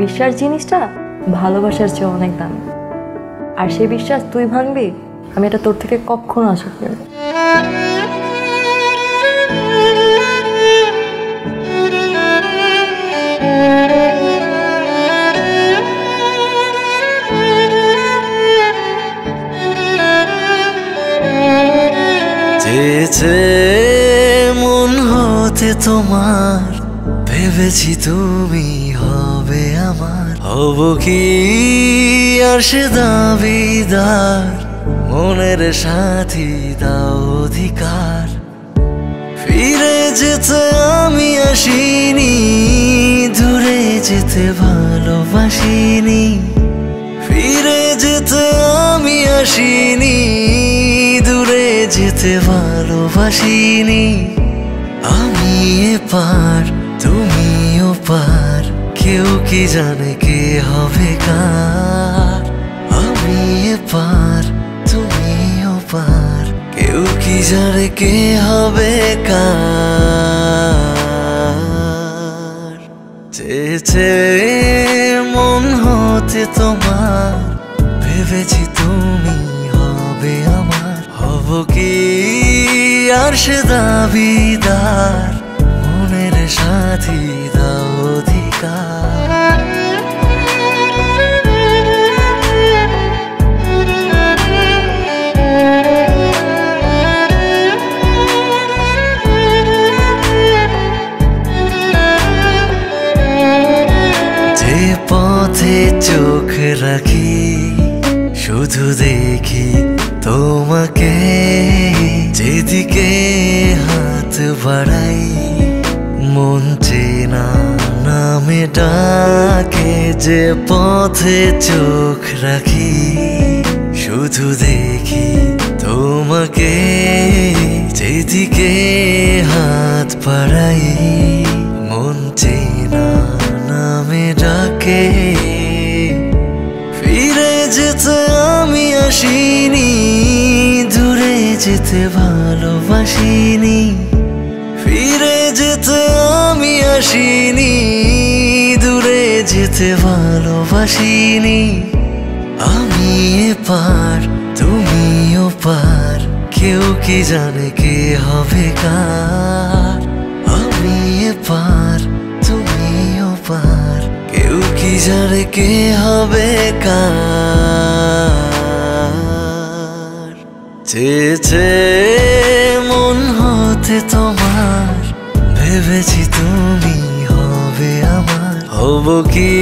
বিশ্বাস জিনিসটা ভালোবাসার চেয়ে অনেক দামি। আর সেই বিশ্বাস তুই ভাঙবি, আমি এটা তোর থেকে কখনো আশা করি না। চেয়েছে মন হতে তোমার, ভেবেছি তুমি হবে আমার। হব কি আর সে দাবিদার, মনের সাথী দাও অধিকার। ফিরে যেতে আমি আসিনি, দূরে যেতে ভালোবাসিনি। ফিরে যেতে আমি আসিনি, দূরে যেতে ভালোবাসিনি। আমি এপার তুমিও পার, কেউ কি জানে কে হবে কার। আমি এপার তুমিও পার, কেউ কি জানে কে হবে কার। চেয়েছে মন হতে তোমার, ভেবেছি তুমি হবে আমার। হব কি আর সে দাবিদার, মনের সাথী দাও অধিকার। যে পথে চোখ রাখি, শুধু দেখি তোমাকে। যেদিকে হাত বাড়াই, মন চেনা নামে ডাকে। যে পথে চোখ রাখি, শুধু দেখি তোমাকে। যেদিকে হাত বাড়াই, মন চেনা নামে ডাকে। ফিরে যেতে আমি আসিনি, দূরে যেতে ভালোবাসিনি। ফিরে যেতে আমি আসিনি, দূরে যেতে ভালোবাসিনি। আমি এপার তুমিও পার, কেউ কি জানে কে হবে কার। আমি এপার তুমিও পার, কেউ কি জানে কে হবে কার। চেয়েছে মন হতে তোমার, ভেবেছি তুমি হবে আমার। হব কি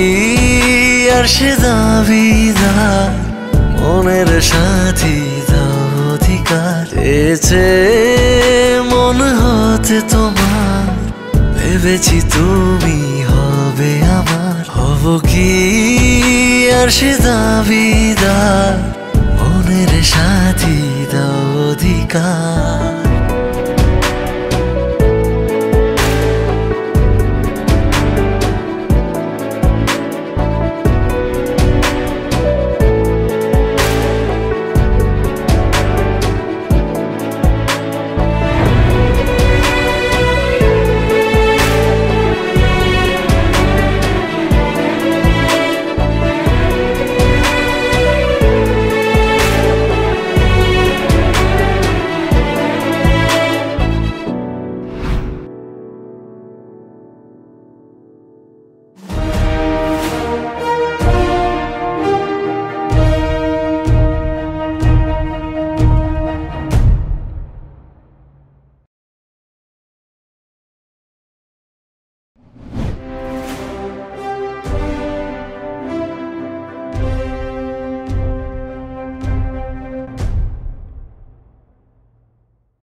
আর সে দাবিদার, মনের সাথী দাও অধিকার। চেয়েছে মন হতে তোমার, ভেবেছি তুমি হবে আমার। হব কি আর সে দাবিদার, মনের সাথী দাও অধিকার।